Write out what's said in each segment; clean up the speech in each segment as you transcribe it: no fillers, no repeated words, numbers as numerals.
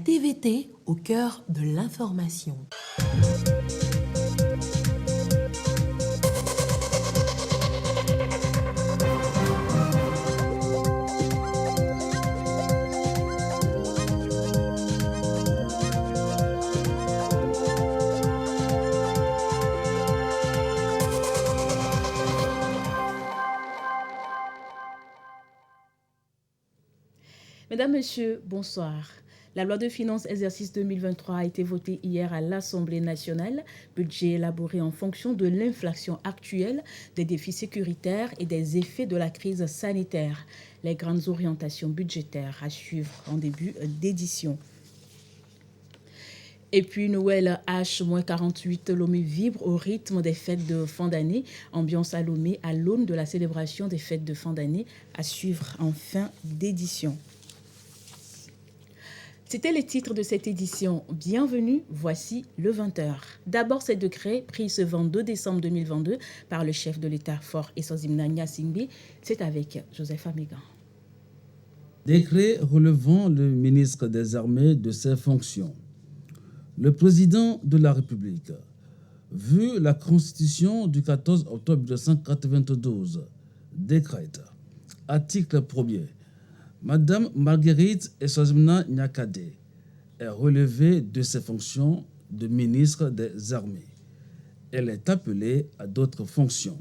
TVT au cœur de l'information. Mesdames, Messieurs, bonsoir. La loi de finances exercice 2023 a été votée hier à l'Assemblée nationale. Budget élaboré en fonction de l'inflation actuelle, des défis sécuritaires et des effets de la crise sanitaire. Les grandes orientations budgétaires à suivre en début d'édition. Et puis Noël H-48, Lomé vibre au rythme des fêtes de fin d'année. Ambiance à Lomé à l'aune de la célébration des fêtes de fin d'année à suivre en fin d'édition. C'était les titres de cette édition. Bienvenue, voici le 20h. D'abord, ces décrets pris ce 22 décembre 2022 par le chef de l'État Faure Essozimna Nyasingbe. C'est avec Joseph Amégan. Décret relevant le ministre des Armées de ses fonctions. Le président de la République, vu la Constitution du 14 octobre 1992, décrète, article 1er, Madame Marguerite Essozimna Nyakade est relevée de ses fonctions de ministre des Armées. Elle est appelée à d'autres fonctions.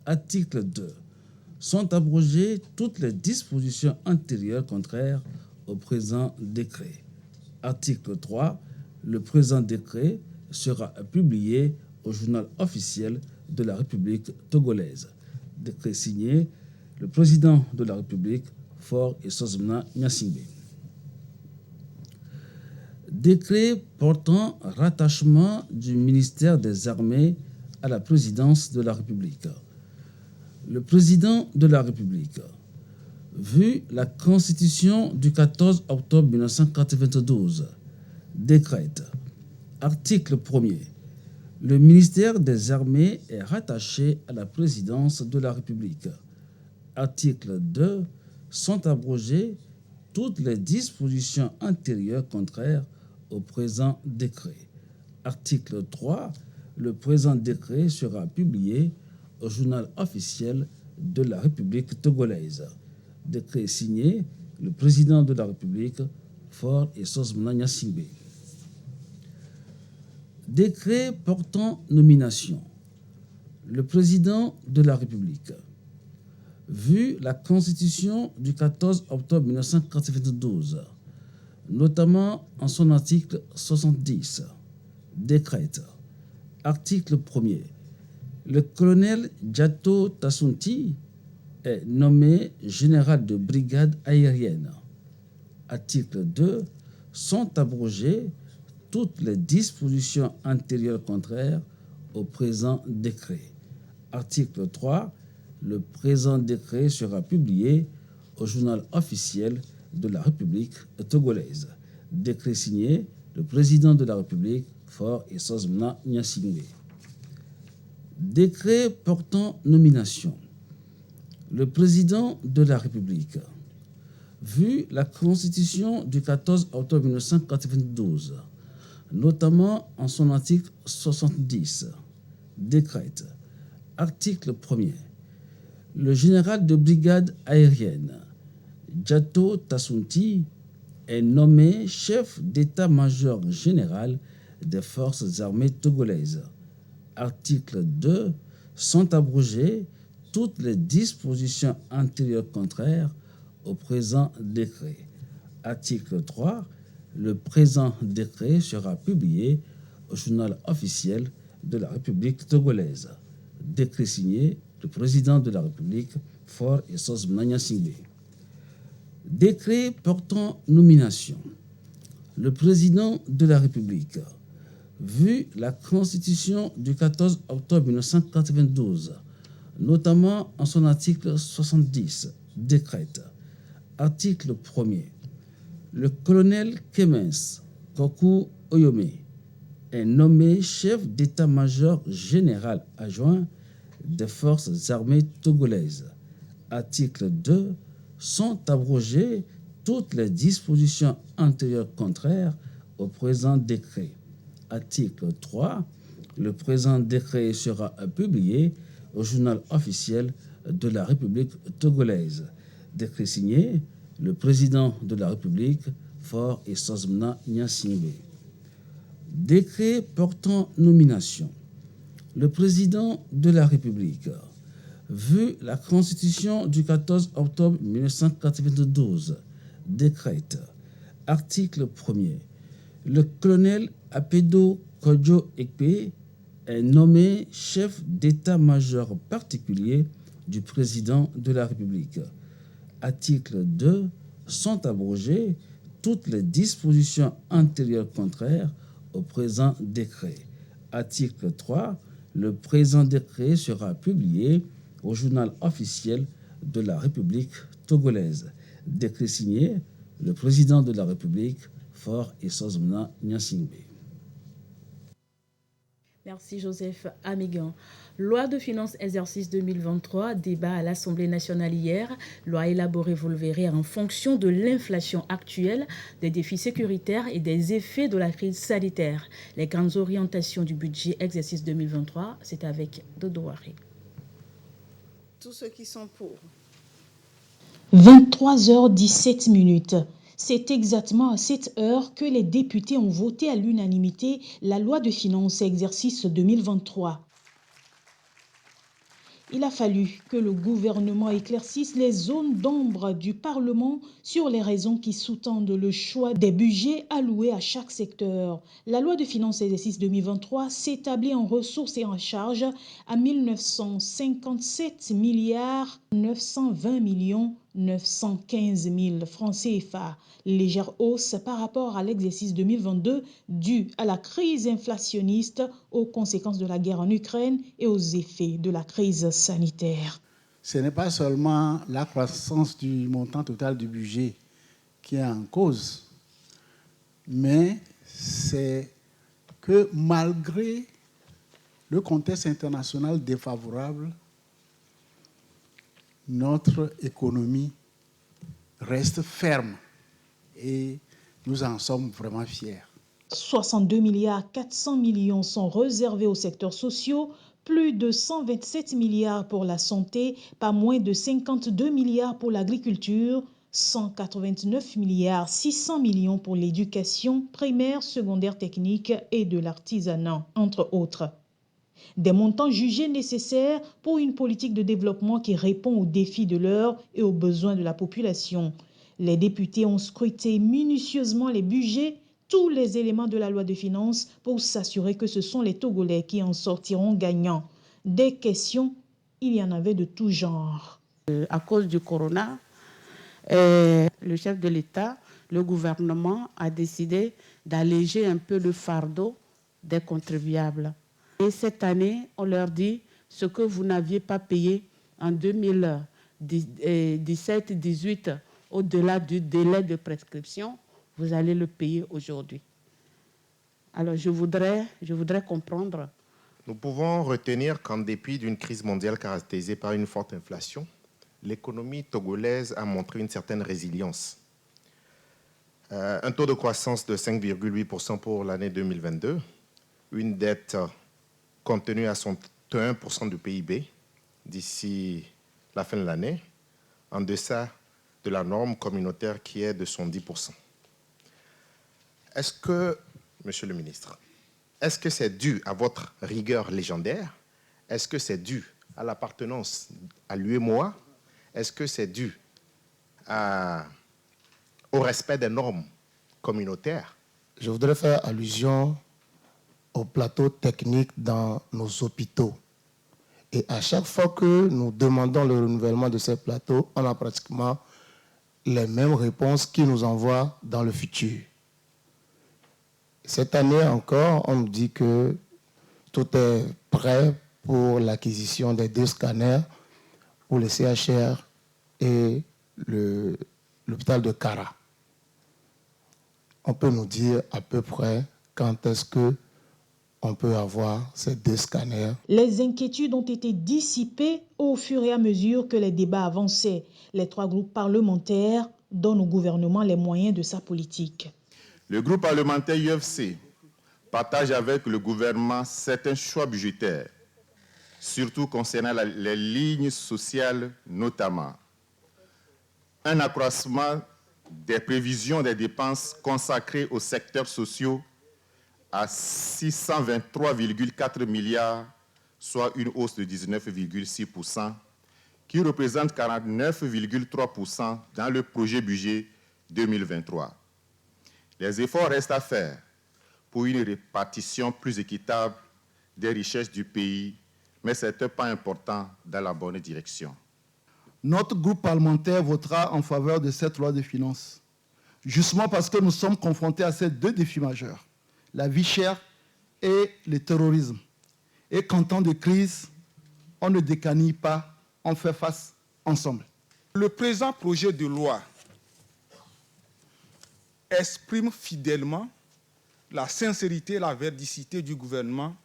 Article 2. Sont abrogées toutes les dispositions antérieures contraires au présent décret. Article 3. Le présent décret sera publié au journal officiel de la République togolaise. Décret signé le président de la République, Faure Essozimna Nyasingbe. Décret portant rattachement du ministère des Armées à la présidence de la République. Le président de la République, vu la Constitution du 14 octobre 1992, décrète, article 1er, le ministère des Armées est rattaché à la présidence de la République. Article 2. Sont abrogées toutes les dispositions antérieures contraires au présent décret. Article 3. Le présent décret sera publié au journal officiel de la République togolaise. Décret signé le président de la République, Faure Essozimna Nyasingbe. Décret portant nomination. Le président de la République, vu la Constitution du 14 octobre 1992, notamment en son article 70, décrète, article 1er, le colonel Djato Tassunti est nommé général de brigade aérienne. Article 2. Sont abrogées toutes les dispositions antérieures contraires au présent décret. Article 3. Le présent décret sera publié au journal officiel de la République togolaise. Décret signé le président de la République, Faure Essozimna Nyasingbe. Décret portant nomination. Le président de la République, vu la Constitution du 14 octobre 1992, notamment en son article 70, décrète, article 1er, le général de brigade aérienne, Djato Tassunti, est nommé chef d'état-major général des forces armées togolaises. Article 2. Sont abrogées toutes les dispositions antérieures contraires au présent décret. Article 3. Le présent décret sera publié au journal officiel de la République togolaise. Décret signé le président de la République, Faure Essozimna Nyasingbe. Décret portant nomination. Le président de la République, vu la Constitution du 14 octobre 1992, notamment en son article 70, décrète, article 1er, le colonel Clemens Kokou Oyome est nommé chef d'état-major général adjoint des forces armées togolaises. Article 2. Sont abrogées toutes les dispositions antérieures contraires au présent décret. Article 3. Le présent décret sera publié au journal officiel de la République togolaise. Décret signé le président de la République, Faure Essozmna Gnassingbé. Décret portant nomination. Le président de la République, vu la Constitution du 14 octobre 1992, décrète, article 1er, le colonel Apedo Kodjo Ekpe est nommé chef d'état-major particulier du président de la République. Article 2. Sont abrogées toutes les dispositions antérieures contraires au présent décret. Article 3. Le présent décret sera publié au journal officiel de la République togolaise. Décret signé le président de la République, Faure Essozmna Gnassingbé. Merci Joseph Amigan. Loi de finances exercice 2023, débat à l'Assemblée nationale hier. Loi élaborée, vous le verrez, en fonction de l'inflation actuelle, des défis sécuritaires et des effets de la crise sanitaire. Les grandes orientations du budget exercice 2023, c'est avec Dodo Waré. Tous ceux qui sont pour. 23h17. C'est exactement à cette heure que les députés ont voté à l'unanimité la loi de finances exercice 2023. Il a fallu que le gouvernement éclaircisse les zones d'ombre du Parlement sur les raisons qui sous-tendent le choix des budgets alloués à chaque secteur. La loi de finances exercice 2023 s'établit en ressources et en charges à 1957 milliards 920 millions 915 000 francs CFA. Légère hausse par rapport à l'exercice 2022 due à la crise inflationniste, aux conséquences de la guerre en Ukraine et aux effets de la crise sanitaire. Ce n'est pas seulement la croissance du montant total du budget qui est en cause, mais c'est que malgré le contexte international défavorable, notre économie reste ferme et nous en sommes vraiment fiers. 62 milliards 400 millions sont réservés aux secteurs sociaux, plus de 127 milliards pour la santé, pas moins de 52 milliards pour l'agriculture, 189 milliards 600 millions pour l'éducation primaire, secondaire, technique et de l'artisanat, entre autres. Des montants jugés nécessaires pour une politique de développement qui répond aux défis de l'heure et aux besoins de la population. Les députés ont scruté minutieusement les budgets, tous les éléments de la loi de finances pour s'assurer que ce sont les Togolais qui en sortiront gagnants. Des questions, il y en avait de tout genre. À cause du corona, le chef de l'État, le gouvernement a décidé d'alléger un peu le fardeau des contribuables. Et cette année, on leur dit ce que vous n'aviez pas payé en 2017-18 au-delà du délai de prescription, vous allez le payer aujourd'hui. Alors je voudrais comprendre. Nous pouvons retenir qu'en dépit d'une crise mondiale caractérisée par une forte inflation, l'économie togolaise a montré une certaine résilience. Un taux de croissance de 5,8% pour l'année 2022, une dette contenue à 101% du PIB d'ici la fin de l'année, en deçà de la norme communautaire qui est de 110%. Est-ce que, Monsieur le ministre, est-ce que c'est dû à votre rigueur légendaire? Est-ce que c'est dû à l'appartenance à l'UEMOA? Est-ce que c'est dû au respect des normes communautaires? Je voudrais faire allusion au plateau technique dans nos hôpitaux. Et à chaque fois que nous demandons le renouvellement de ces plateaux, on a pratiquement les mêmes réponses qui nous envoient dans le futur. Cette année encore, on nous dit que tout est prêt pour l'acquisition des 2 scanners pour le CHR et l'hôpital de Kara. On peut nous dire à peu près quand est-ce qu'on peut avoir ces 2 scanners. Les inquiétudes ont été dissipées au fur et à mesure que les débats avançaient. Les 3 groupes parlementaires donne au gouvernement les moyens de sa politique. Le groupe parlementaire UFC partage avec le gouvernement certains choix budgétaires, surtout concernant les lignes sociales notamment. Un accroissement des prévisions des dépenses consacrées aux secteurs sociaux à 623,4 milliards, soit une hausse de 19,6%, qui représente 49,3% dans le projet budget 2023. Les efforts restent à faire pour une répartition plus équitable des richesses du pays, mais c'est un pas important dans la bonne direction. Notre groupe parlementaire votera en faveur de cette loi de finances, justement parce que nous sommes confrontés à ces deux défis majeurs, la vie chère et le terrorisme. Et qu'en temps de crise, on ne décanille pas, on fait face ensemble. Le présent projet de loi exprime fidèlement la sincérité et la verdicité du gouvernement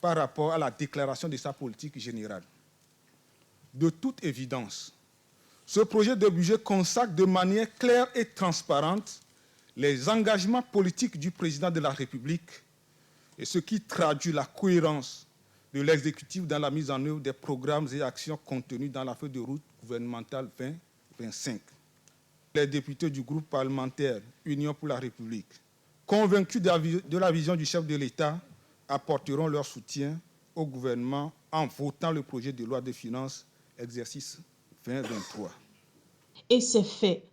par rapport à la déclaration de sa politique générale. De toute évidence, ce projet de budget consacre de manière claire et transparente les engagements politiques du président de la République et ce qui traduit la cohérence de l'exécutif dans la mise en œuvre des programmes et actions contenus dans la feuille de route gouvernementale 2025. Les députés du groupe parlementaire Union pour la République, convaincus de la vision du chef de l'État, apporteront leur soutien au gouvernement en votant le projet de loi de finances exercice 2023. Et c'est fait.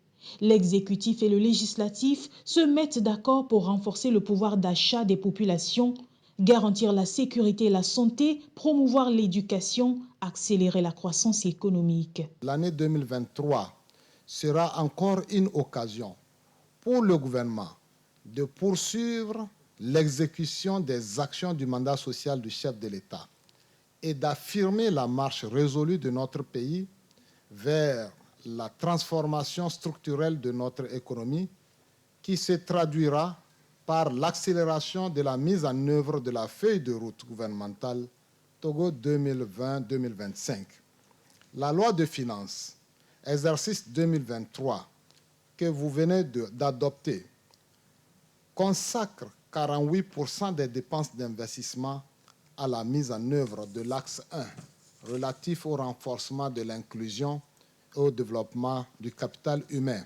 L'exécutif et le législatif se mettent d'accord pour renforcer le pouvoir d'achat des populations, garantir la sécurité et la santé, promouvoir l'éducation, accélérer la croissance économique. L'année 2023 sera encore une occasion pour le gouvernement de poursuivre l'exécution des actions du mandat social du chef de l'État et d'affirmer la marche résolue de notre pays vers la transformation structurelle de notre économie qui se traduira par l'accélération de la mise en œuvre de la feuille de route gouvernementale Togo 2020-2025. La loi de finances, exercice 2023, que vous venez d'adopter, consacre 48% des dépenses d'investissement à la mise en œuvre de l'axe 1, relatif au renforcement de l'inclusion et au développement du capital humain,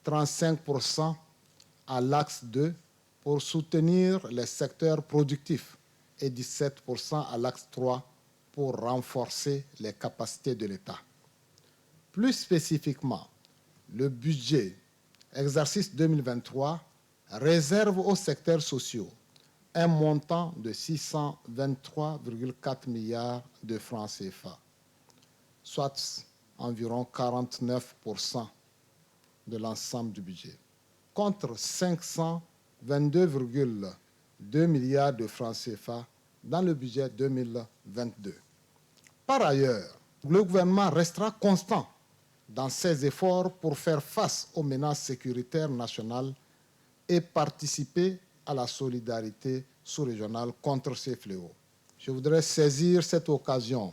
35% à l'axe 2 pour soutenir les secteurs productifs et 17% à l'axe 3 pour renforcer les capacités de l'État. Plus spécifiquement, le budget exercice 2023 réserve aux secteurs sociaux un montant de 623,4 milliards de francs CFA, soit environ 49% de l'ensemble du budget, contre 522,2 milliards de francs CFA dans le budget 2022. Par ailleurs, le gouvernement restera constant dans ses efforts pour faire face aux menaces sécuritaires nationales et participer à la solidarité sous-régionale contre ces fléaux. Je voudrais saisir cette occasion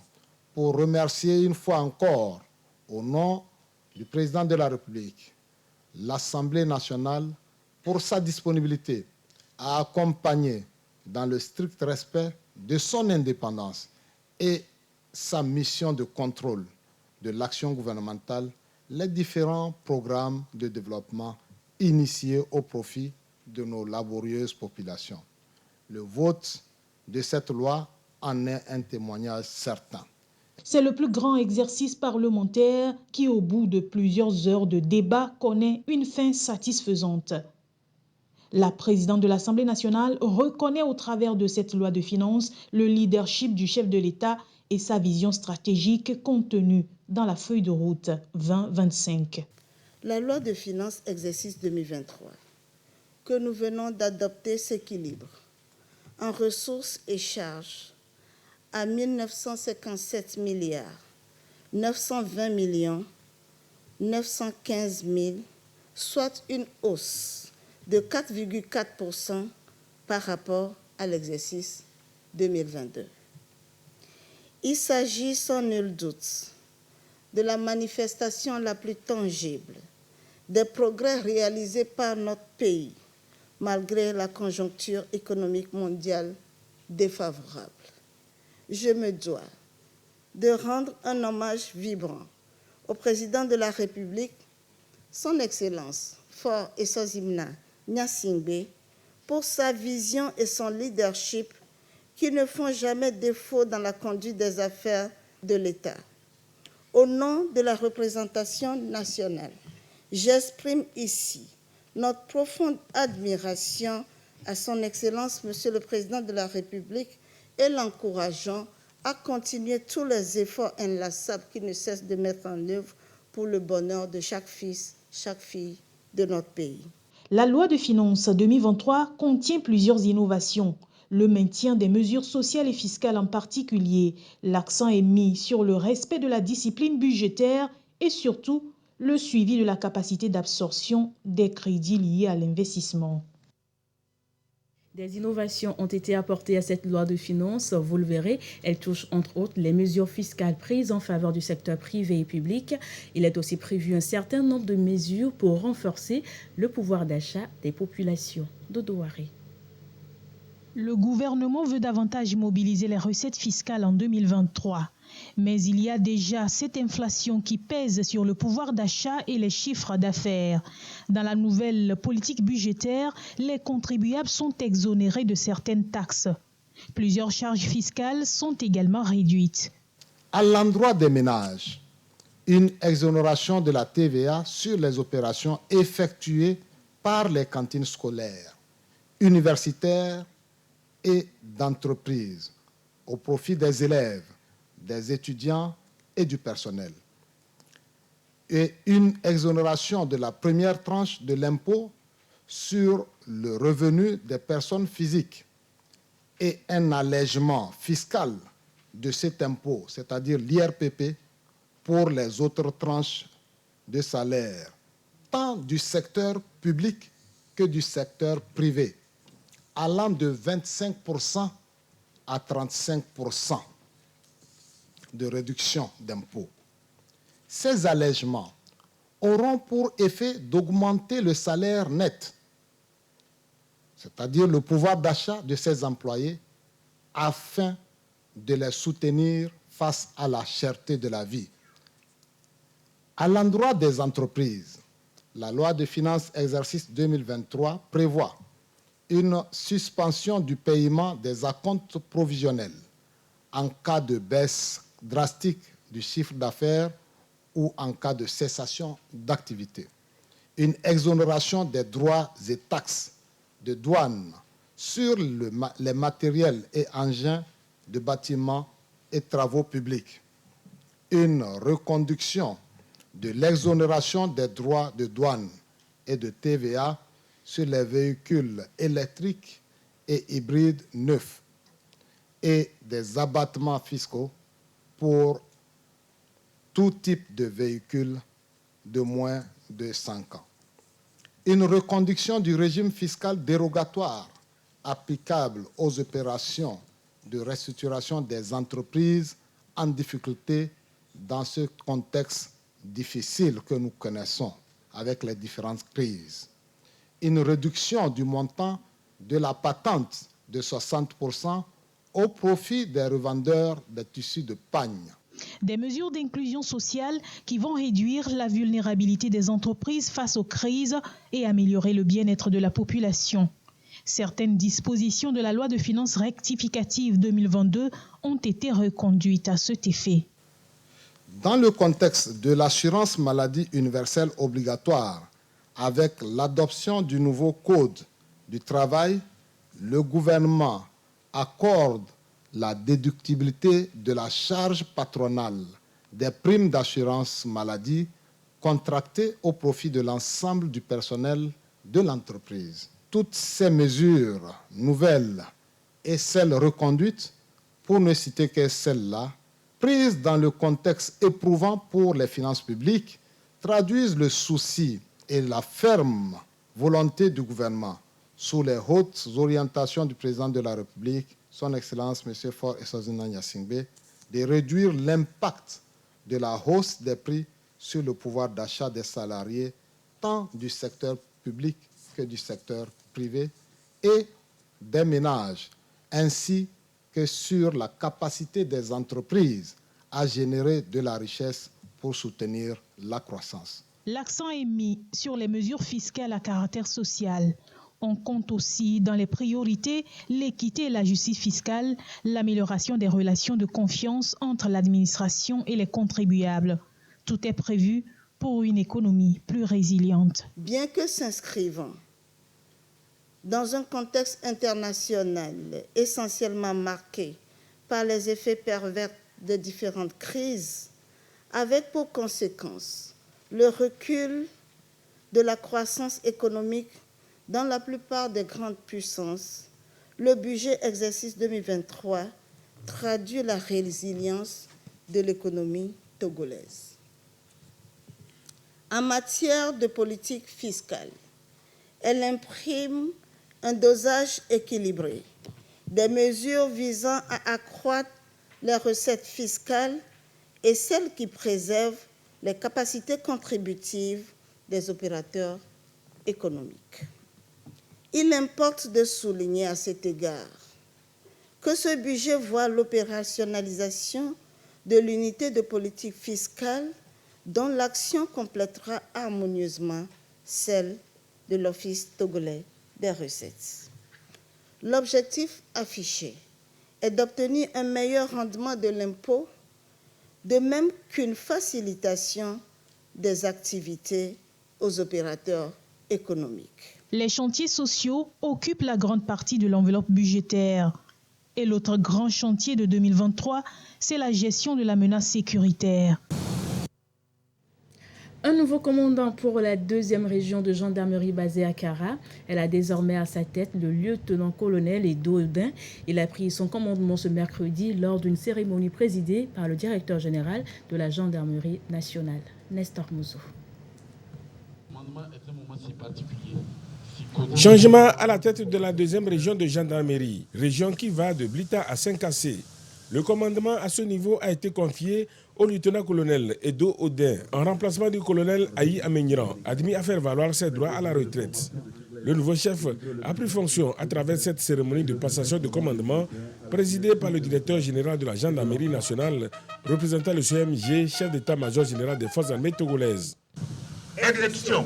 pour remercier une fois encore, au nom du président de la République, l'Assemblée nationale pour sa disponibilité à accompagner dans le strict respect de son indépendance et sa mission de contrôle de l'action gouvernementale les différents programmes de développement initiés au profit de nos laborieuses populations. Le vote de cette loi en est un témoignage certain. C'est le plus grand exercice parlementaire qui, au bout de plusieurs heures de débat, connaît une fin satisfaisante. La présidente de l'Assemblée nationale reconnaît au travers de cette loi de finances le leadership du chef de l'État et sa vision stratégique contenue dans la feuille de route 2025. La loi de finances exercice 2023 que nous venons d'adopter s'équilibre en ressources et charges à 1957 milliards 920 millions 915 000, soit une hausse de 4,4% par rapport à l'exercice 2022. Il s'agit sans nul doute de la manifestation la plus tangible des progrès réalisés par notre pays, malgré la conjoncture économique mondiale défavorable. Je me dois de rendre un hommage vibrant au président de la République, son Excellence Faure Essouzimna Gnassingbé, pour sa vision et son leadership qui ne font jamais défaut dans la conduite des affaires de l'État. Au nom de la représentation nationale, j'exprime ici notre profonde admiration à son Excellence, Monsieur le Président de la République, et l'encourageons à continuer tous les efforts inlassables qu'il ne cesse de mettre en œuvre pour le bonheur de chaque fils, chaque fille de notre pays. La loi de finances 2023 contient plusieurs innovations. Le maintien des mesures sociales et fiscales en particulier, l'accent est mis sur le respect de la discipline budgétaire et surtout le suivi de la capacité d'absorption des crédits liés à l'investissement. Des innovations ont été apportées à cette loi de finances. Vous le verrez, elle touche entre autres les mesures fiscales prises en faveur du secteur privé et public. Il est aussi prévu un certain nombre de mesures pour renforcer le pouvoir d'achat des populations. Dodo Waré. Le gouvernement veut davantage mobiliser les recettes fiscales en 2023. Mais il y a déjà cette inflation qui pèse sur le pouvoir d'achat et les chiffres d'affaires. Dans la nouvelle politique budgétaire, les contribuables sont exonérés de certaines taxes. Plusieurs charges fiscales sont également réduites. À l'endroit des ménages, une exonération de la TVA sur les opérations effectuées par les cantines scolaires, universitaires et d'entreprises au profit des élèves, des étudiants et du personnel. Et une exonération de la première tranche de l'impôt sur le revenu des personnes physiques et un allègement fiscal de cet impôt, c'est-à-dire l'IRPP, pour les autres tranches de salaire, tant du secteur public que du secteur privé, allant de 25% à 35% de réduction d'impôts. Ces allègements auront pour effet d'augmenter le salaire net, c'est-à-dire le pouvoir d'achat de ces employés, afin de les soutenir face à la cherté de la vie. À l'endroit des entreprises, la loi de finances exercice 2023 prévoit une suspension du paiement des acomptes provisionnels en cas de baisse drastique du chiffre d'affaires ou en cas de cessation d'activité. Une exonération des droits et taxes de douane sur les matériels et engins de bâtiments et travaux publics. Une reconduction de l'exonération des droits de douane et de TVA sur les véhicules électriques et hybrides neufs et des abattements fiscaux pour tout type de véhicule de moins de 5 ans. Une reconduction du régime fiscal dérogatoire applicable aux opérations de restructuration des entreprises en difficulté dans ce contexte difficile que nous connaissons avec les différentes crises. Une réduction du montant de la patente de 60% au profit des revendeurs de tissus de pagne. Des mesures d'inclusion sociale qui vont réduire la vulnérabilité des entreprises face aux crises et améliorer le bien-être de la population. Certaines dispositions de la loi de finances rectificative 2022 ont été reconduites à cet effet. Dans le contexte de l'assurance maladie universelle obligatoire, avec l'adoption du nouveau Code du travail, le gouvernement accorde la déductibilité de la charge patronale des primes d'assurance maladie contractées au profit de l'ensemble du personnel de l'entreprise. Toutes ces mesures nouvelles et celles reconduites, pour ne citer que celles-là, prises dans le contexte éprouvant pour les finances publiques, traduisent le souci et la ferme volonté du gouvernement, sous les hautes orientations du président de la République, son Excellence M. Faure Essouzimna Gnassingbé, de réduire l'impact de la hausse des prix sur le pouvoir d'achat des salariés, tant du secteur public que du secteur privé et des ménages, ainsi que sur la capacité des entreprises à générer de la richesse pour soutenir la croissance. L'accent est mis sur les mesures fiscales à caractère social. On compte aussi dans les priorités l'équité et la justice fiscale, l'amélioration des relations de confiance entre l'administration et les contribuables. Tout est prévu pour une économie plus résiliente. Bien que s'inscrivant dans un contexte international essentiellement marqué par les effets pervers de différentes crises, avec pour conséquence le recul de la croissance économique dans la plupart des grandes puissances, le budget exercice 2023 traduit la résilience de l'économie togolaise. En matière de politique fiscale, elle imprime un dosage équilibré, des mesures visant à accroître les recettes fiscales et celles qui préservent les capacités contributives des opérateurs économiques. Il importe de souligner à cet égard que ce budget voit l'opérationnalisation de l'unité de politique fiscale dont l'action complétera harmonieusement celle de l'Office togolais des recettes. L'objectif affiché est d'obtenir un meilleur rendement de l'impôt, de même qu'une facilitation des activités aux opérateurs économiques. Les chantiers sociaux occupent la grande partie de l'enveloppe budgétaire. Et l'autre grand chantier de 2023, c'est la gestion de la menace sécuritaire. Un nouveau commandant pour la 2e région de gendarmerie basée à Kara. Elle a désormais à sa tête le lieutenant-colonel Edo Odin. Il a pris son commandement ce mercredi lors d'une cérémonie présidée par le directeur général de la gendarmerie nationale, Nestor Mousso. Changement à la tête de la 2e région de gendarmerie, région qui va de Blita à Saint-Cassé. Le commandement à ce niveau a été confié au lieutenant-colonel Edo Odin, en remplacement du colonel Aïe Amenyran, admis à faire valoir ses droits à la retraite. Le nouveau chef a pris fonction à travers cette cérémonie de passation de commandement présidée par le directeur général de la gendarmerie nationale, représentant le CMG, chef d'état-major général des forces armées togolaises. Exécution.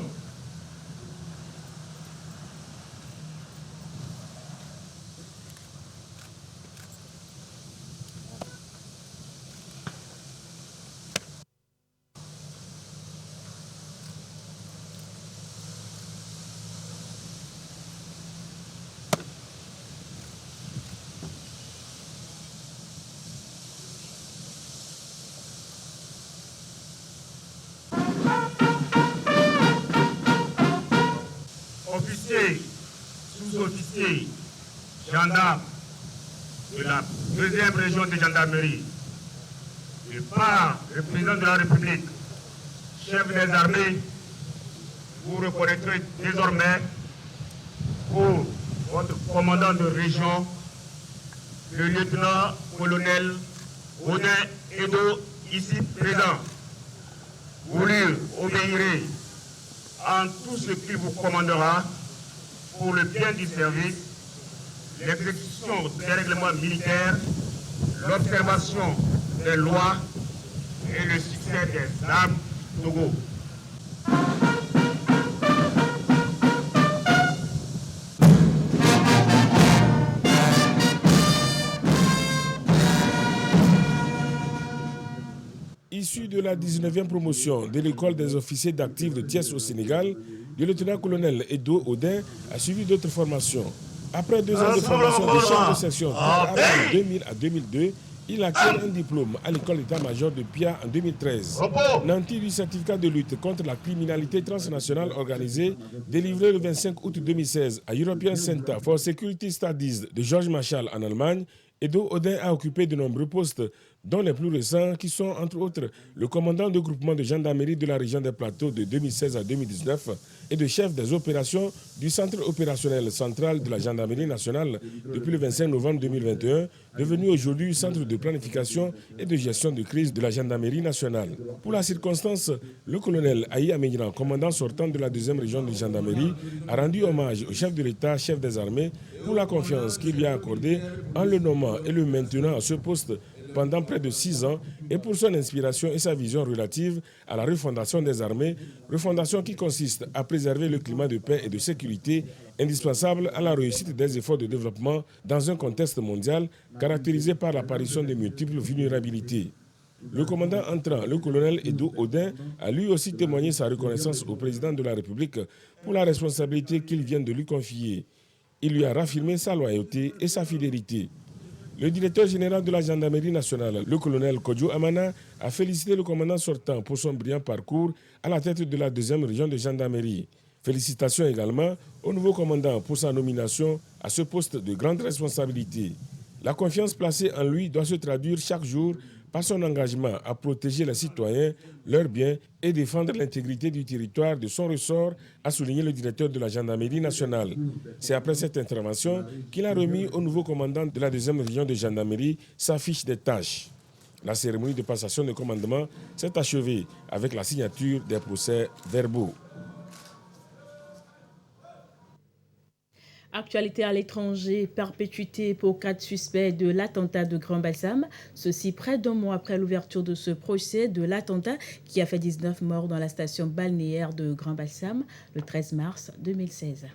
Officiers, sous-officiers, gendarmes de la 2e région de gendarmerie, de par le président de la République, chef des armées, vous reconnaîtrez désormais pour votre commandant de région, le lieutenant-colonel Odin Edo, ici présent. Vous lui obéirez en tout ce qu'il vous commandera pour le bien du service, l'exécution des règlements militaires, l'observation des lois et le succès des armes Togo. Issu de la 19e promotion de l'école des officiers d'actifs de Thiès au Sénégal, le lieutenant-colonel Edo Odin a suivi d'autres formations. Après 2 ans de formation de chef de section de 2000 à 2002, il acquiert un diplôme à l'école d'état-major de Pia en 2013. Nanti du certificat de lutte contre la criminalité transnationale organisée, délivré le 25 août 2016 à European Center for Security Studies de George Marshall en Allemagne, Edo Odin a occupé de nombreux postes dont les plus récents qui sont entre autres le commandant de groupement de gendarmerie de la région des Plateaux de 2016 à 2019 et de chef des opérations du centre opérationnel central de la gendarmerie nationale depuis le 25 novembre 2021, devenu aujourd'hui centre de planification et de gestion de crise de la gendarmerie nationale. Pour la circonstance, le colonel Aïe Amédiran, commandant sortant de la 2e région de gendarmerie, a rendu hommage au chef de l'État, chef des armées, pour la confiance qu'il lui a accordée en le nommant et le maintenant à ce poste pendant près de 6 ans et pour son inspiration et sa vision relative à la refondation des armées, refondation qui consiste à préserver le climat de paix et de sécurité indispensable à la réussite des efforts de développement dans un contexte mondial caractérisé par l'apparition de multiples vulnérabilités. Le commandant entrant, le colonel Edo Odin, a lui aussi témoigné sa reconnaissance au président de la République pour la responsabilité qu'il vient de lui confier. Il lui a raffirmé sa loyauté et sa fidélité. Le directeur général de la gendarmerie nationale, le colonel Kodjo Amana, a félicité le commandant sortant pour son brillant parcours à la tête de la 2e région de gendarmerie. Félicitations également au nouveau commandant pour sa nomination à ce poste de grande responsabilité. La confiance placée en lui doit se traduire chaque jour par son engagement à protéger les citoyens, leurs biens et défendre l'intégrité du territoire de son ressort, a souligné le directeur de la gendarmerie nationale. C'est après cette intervention qu'il a remis au nouveau commandant de la 2e région de gendarmerie sa fiche des tâches. La cérémonie de passation de commandement s'est achevée avec la signature des procès-verbaux. Actualité à l'étranger, perpétuité pour 4 suspects de l'attentat de Grand Bassam. Ceci près d'un mois après l'ouverture de ce procès de l'attentat qui a fait 19 morts dans la station balnéaire de Grand Bassam le 13 mars 2016.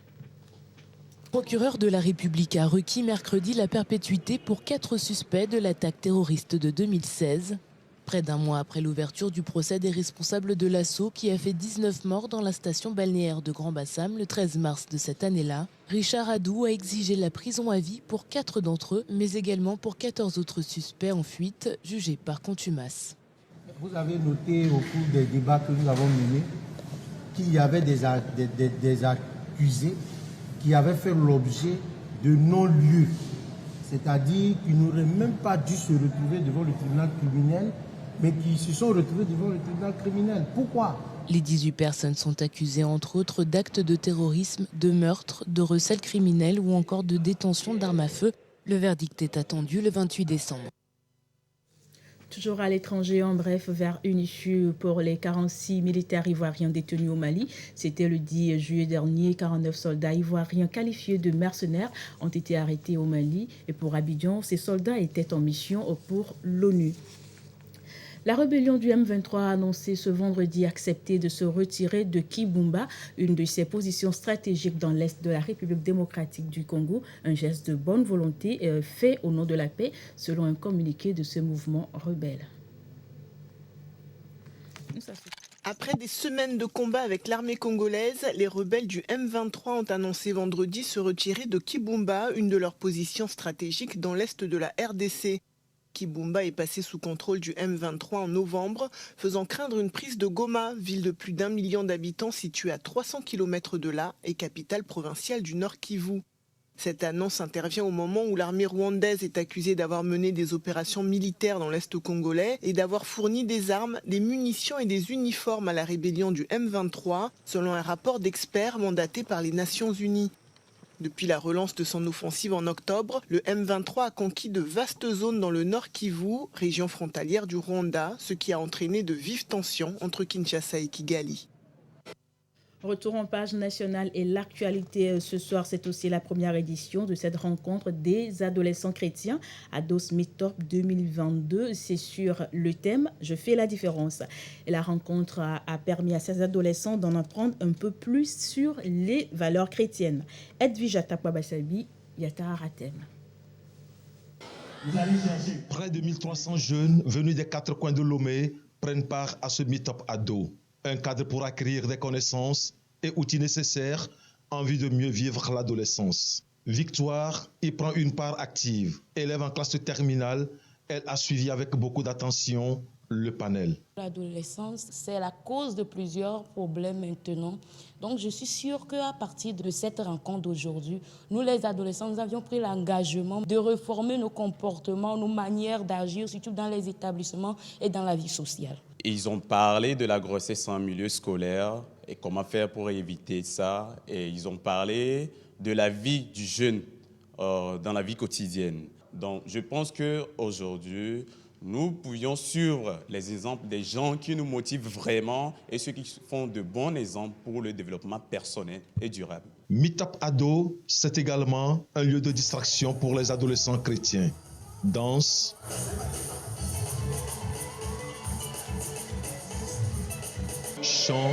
Le procureur de la République a requis mercredi la perpétuité pour 4 suspects de l'attaque terroriste de 2016. Près d'un mois après l'ouverture du procès des responsables de l'assaut qui a fait 19 morts dans la station balnéaire de Grand Bassam le 13 mars de cette année-là, Richard Adou a exigé la prison à vie pour 4 d'entre eux, mais également pour 14 autres suspects en fuite, jugés par contumace. Vous avez noté au cours des débats que nous avons menés qu'il y avait des accusés qui avaient fait l'objet de non-lieu, c'est-à-dire qu'ils n'auraient même pas dû se retrouver devant le tribunal criminel, mais qui se sont retrouvés devant le tribunal criminel. Pourquoi ? Les 18 personnes sont accusées entre autres d'actes de terrorisme, de meurtre, de recel criminel ou encore de détention d'armes à feu. Le verdict est attendu le 28 décembre. Toujours à l'étranger, en bref, vers une issue pour les 46 militaires ivoiriens détenus au Mali. C'était le 10 juillet dernier. 49 soldats ivoiriens qualifiés de mercenaires ont été arrêtés au Mali. Et pour Abidjan, ces soldats étaient en mission pour l'ONU. La rébellion du M23 a annoncé ce vendredi accepter de se retirer de Kibumba, une de ses positions stratégiques dans l'est de la République démocratique du Congo, un geste de bonne volonté fait au nom de la paix, selon un communiqué de ce mouvement rebelle. Après des semaines de combat avec l'armée congolaise, les rebelles du M23 ont annoncé vendredi se retirer de Kibumba, une de leurs positions stratégiques dans l'est de la RDC. Kibumba est passé sous contrôle du M23 en novembre, faisant craindre une prise de Goma, ville de plus d'1 million d'habitants située à 300 km de là et capitale provinciale du Nord Kivu. Cette annonce intervient au moment où l'armée rwandaise est accusée d'avoir mené des opérations militaires dans l'Est congolais et d'avoir fourni des armes, des munitions et des uniformes à la rébellion du M23, selon un rapport d'experts mandaté par les Nations Unies. Depuis la relance de son offensive en octobre, le M23 a conquis de vastes zones dans le Nord Kivu, région frontalière du Rwanda, ce qui a entraîné de vives tensions entre Kinshasa et Kigali. Retour en page nationale et l'actualité ce soir, c'est aussi la première édition de cette rencontre des adolescents chrétiens Ados Meetup 2022. C'est sur le thème « Je fais la différence ». Et la rencontre a permis à ces adolescents d'en apprendre un peu plus sur les valeurs chrétiennes. Edwige Atakwabasabi, Yata Aratem. Près de 1300 jeunes venus des 4 coins de Lomé prennent part à ce Meetup Ado. Un cadre pour acquérir des connaissances et outils nécessaires en vue de mieux vivre l'adolescence. Victoire y prend une part active. Élève en classe terminale, elle a suivi avec beaucoup d'attention le panel. L'adolescence, c'est la cause de plusieurs problèmes maintenant. Donc je suis sûre qu'à partir de cette rencontre d'aujourd'hui, nous les adolescents, nous avions pris l'engagement de réformer nos comportements, nos manières d'agir, surtout dans les établissements et dans la vie sociale. Ils ont parlé de la grossesse en milieu scolaire et comment faire pour éviter ça. Et ils ont parlé de la vie du jeune dans la vie quotidienne. Donc je pense qu'aujourd'hui, nous pouvions suivre les exemples des gens qui nous motivent vraiment et ceux qui font de bons exemples pour le développement personnel et durable. Meetup Ado, c'est également un lieu de distraction pour les adolescents chrétiens. Danse, chant,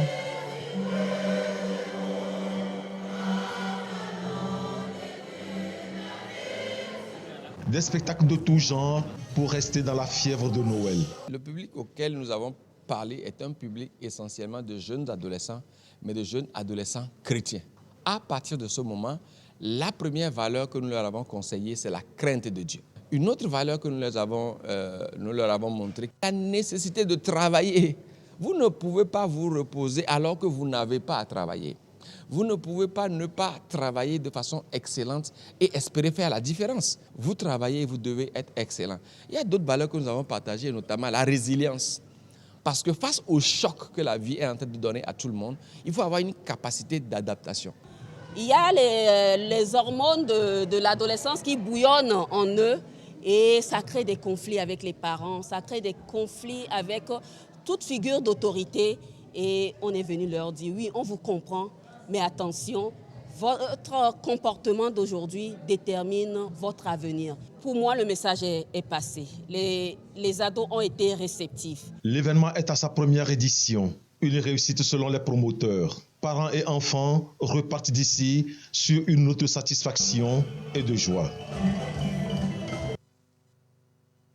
des spectacles de tout genre pour rester dans la fièvre de Noël. Le public auquel nous avons parlé est un public essentiellement de jeunes adolescents, mais de jeunes adolescents chrétiens. À partir de ce moment, la première valeur que nous leur avons conseillée, c'est la crainte de Dieu. Une autre valeur que nous leur avons montrée, la nécessité de travailler. Vous ne pouvez pas vous reposer alors que vous n'avez pas à travailler. Vous ne pouvez pas ne pas travailler de façon excellente et espérer faire la différence. Vous travaillez et vous devez être excellent. Il y a d'autres valeurs que nous avons partagées, notamment la résilience. Parce que face au choc que la vie est en train de donner à tout le monde, il faut avoir une capacité d'adaptation. Il y a les hormones de l'adolescence qui bouillonnent en eux et ça crée des conflits avec les parents, ça crée des conflits avec toute figure d'autorité. Et on est venu leur dire, oui, on vous comprend, mais attention, votre comportement d'aujourd'hui détermine votre avenir. Pour moi, le message est passé. Les ados ont été réceptifs. L'événement est à sa première édition. Une réussite selon les promoteurs. Parents et enfants repartent d'ici sur une note de satisfaction et de joie.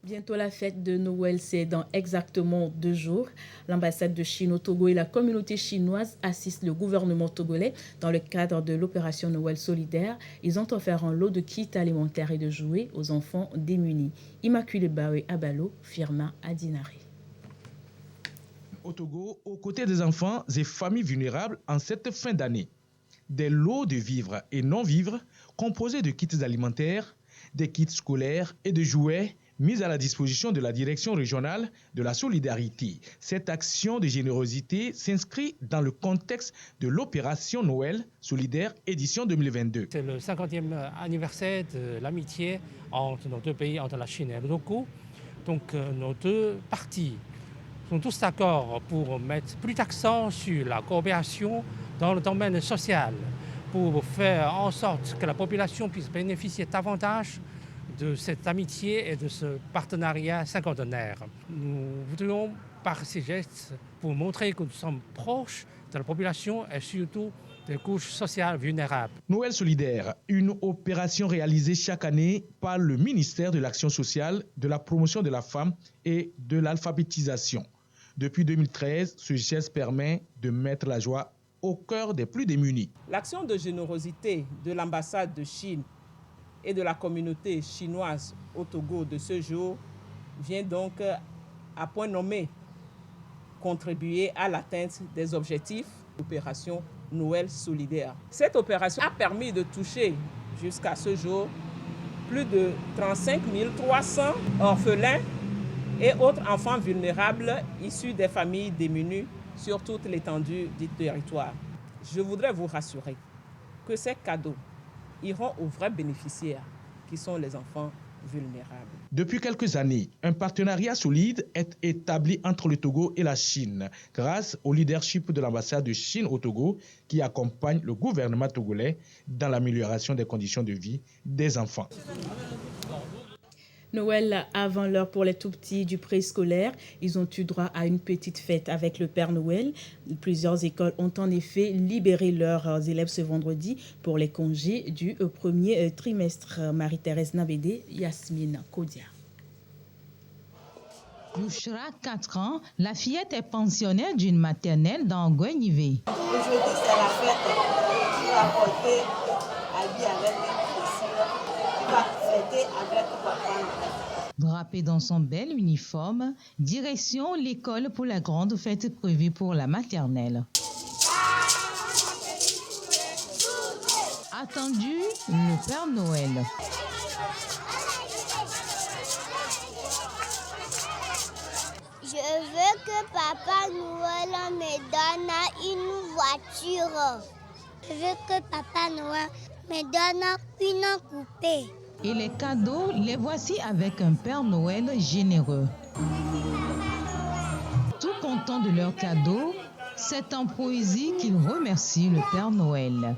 Bientôt la fête de Noël, c'est dans exactement 2 jours. L'ambassade de Chine au Togo et la communauté chinoise assistent le gouvernement togolais dans le cadre de l'opération Noël solidaire. Ils ont offert un lot de kits alimentaires et de jouets aux enfants démunis. Immaculée Bawe Abalo, Firma Adinari. Au Togo, aux côtés des enfants et familles vulnérables en cette fin d'année, des lots de vivres et non-vivres composés de kits alimentaires, des kits scolaires et de jouets mis à la disposition de la Direction régionale de la solidarité. Cette action de générosité s'inscrit dans le contexte de l'opération Noël solidaire édition 2022. C'est le 50e anniversaire de l'amitié entre nos deux pays, entre la Chine et le Togo. Donc nos deux parties sont tous d'accord pour mettre plus d'accent sur la coopération dans le domaine social, pour faire en sorte que la population puisse bénéficier davantage de cette amitié et de ce partenariat cinquantenaire. Nous voudrions par ces gestes pour montrer que nous sommes proches de la population et surtout des couches sociales vulnérables. Noël solidaire, une opération réalisée chaque année par le ministère de l'Action sociale, de la promotion de la femme et de l'alphabétisation. Depuis 2013, ce geste permet de mettre la joie au cœur des plus démunis. L'action de générosité de l'ambassade de Chine et de la communauté chinoise au Togo de ce jour vient donc à point nommé contribuer à l'atteinte des objectifs de l'opération Noël solidaire. Cette opération a permis de toucher jusqu'à ce jour plus de 35 300 orphelins et autres enfants vulnérables issus des familles démunies sur toute l'étendue du territoire. Je voudrais vous rassurer que ces cadeaux iront aux vrais bénéficiaires, qui sont les enfants vulnérables. Depuis quelques années, un partenariat solide est établi entre le Togo et la Chine, grâce au leadership de l'ambassade de Chine au Togo, qui accompagne le gouvernement togolais dans l'amélioration des conditions de vie des enfants. Noël avant l'heure pour les tout-petits du préscolaire. Ils ont eu droit à une petite fête avec le Père Noël. Plusieurs écoles ont en effet libéré leurs élèves ce vendredi pour les congés du premier trimestre. Marie-Thérèse Nabédé, Yasmine Kodia. Youchra, 4 ans, la fillette est pensionnaire d'une maternelle dans Gouenivé. Aujourd'hui, c'est la fête qui va porter à lui avec les blessures, qui va fêter avec papa. Drapé dans son bel uniforme, direction l'école pour la grande fête prévue pour la maternelle. Attendu, le Père Noël. Je veux que Papa Noël me donne une voiture. Je veux que Papa Noël me donne une poupée. Et les cadeaux, les voici avec un Père Noël généreux. Tout content de leurs cadeaux, c'est en poésie qu'ils remercient le Père Noël.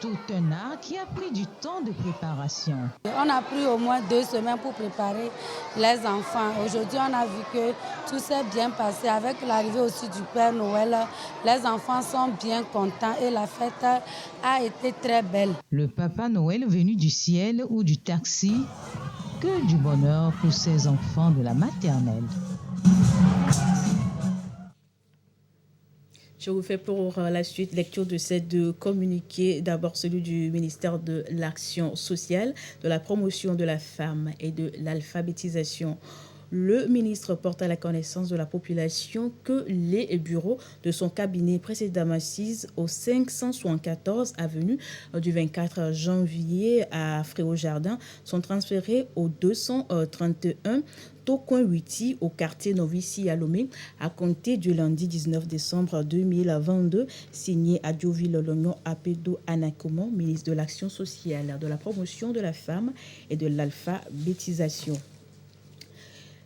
Tout un art qui a pris du temps de préparation. On a pris au moins 2 semaines pour préparer les enfants. Aujourd'hui, on a vu que tout s'est bien passé. Avec l'arrivée aussi du Père Noël, les enfants sont bien contents et la fête a été très belle. Le Papa Noël venu du ciel ou du taxi, que du bonheur pour ces enfants de la maternelle. Je vous fais pour la suite lecture de ces 2 communiqués. D'abord celui du ministère de l'Action sociale, de la promotion de la femme et de l'alphabétisation. Le ministre porte à la connaissance de la population que les bureaux de son cabinet précédemment assis au 574 avenue du 24 janvier à Fréau-Jardin sont transférés au 231 Tocoin Witi au quartier Novici à Lomé à compter du lundi 19 décembre 2022, signé Adioville-Lognon Apedo Anakomon, ministre de l'Action sociale, de la promotion de la femme et de l'alphabétisation.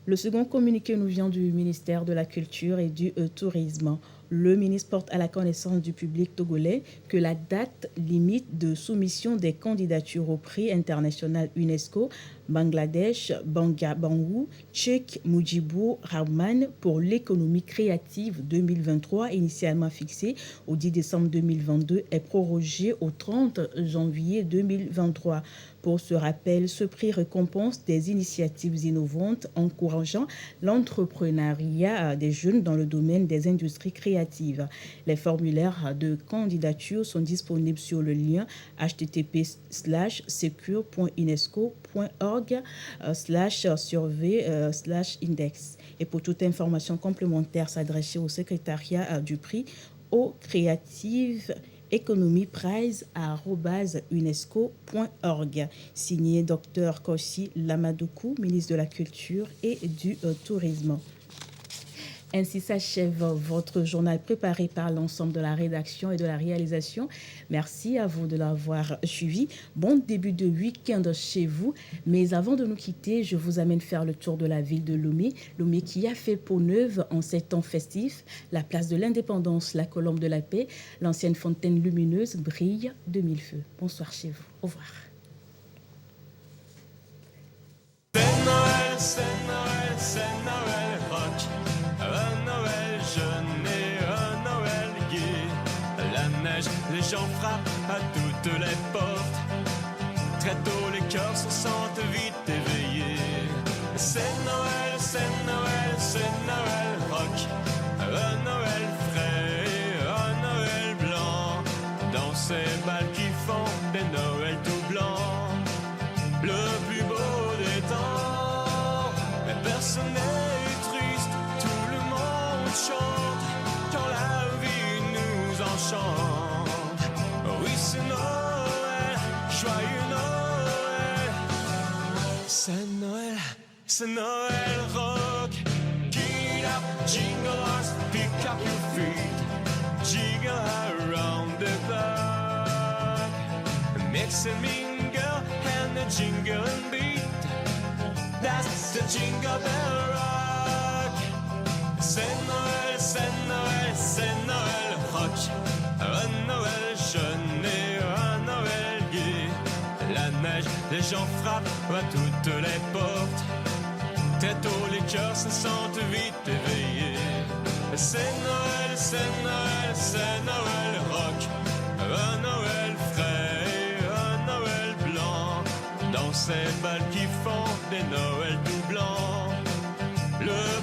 Le second communiqué nous vient du ministère de la Culture et du Tourisme. Le ministre porte à la connaissance du public togolais que la date limite de soumission des candidatures au prix international UNESCO Bangladesh Banga Bangou Cheikh Mujibur Rahman pour l'économie créative 2023, initialement fixée au 10 décembre 2022, est prorogée au 30 janvier 2023. Pour ce rappel, ce prix récompense des initiatives innovantes encourageant l'entrepreneuriat des jeunes dans le domaine des industries créatives. Les formulaires de candidature sont disponibles sur le lien http://secure.unesco.org/survey/index. Et pour toute information complémentaire, s'adresser au secrétariat du prix au créative economyprize@unesco.org. Signé Dr Kosi Lamadoukou, ministre de la Culture et du Tourisme. Ainsi s'achève votre journal préparé par l'ensemble de la rédaction et de la réalisation. Merci à vous de l'avoir suivi. Bon début de week-end chez vous. Mais avant de nous quitter, je vous amène faire le tour de la ville de Lomé. Lomé qui a fait peau neuve en ces temps festifs. La place de l'Indépendance, la colombe de la paix, l'ancienne fontaine lumineuse brille de mille feux. Bonsoir chez vous. Au revoir. C'est Noël, c'est Noël, c'est Noël rock. Un Noël jeune et un Noël gai. La neige, les gens frappent à toutes les portes. Très tôt, les cœurs se sentent vite éveillés. C'est Noël, c'est Noël, c'est Noël rock. Un Noël frais et un Noël blanc. Dans ces bals qui font des Noëls tout blancs. Le plus beau des temps. Mais personne n'est triste, tout le monde chante quand la vie nous enchante. Oui, c'est Noël, joyeux Noël. C'est Noël rock. Get up, jingle us, pick up your feet. Jiggle around the clock. Mix and mingle and the jingle and beat. That's the jingle bell rock. C'est Noël, c'est Noël, c'est Noël rock. Un Noël jeune et un Noël gai. La neige, les gens frappent à toutes les portes. Très tôt, les cœurs se sentent vite éveillés. C'est Noël, c'est Noël, c'est Noël rock. Un Noël frais et un Noël blanc. Dans ces balles qui font des Noëls tout blancs. Le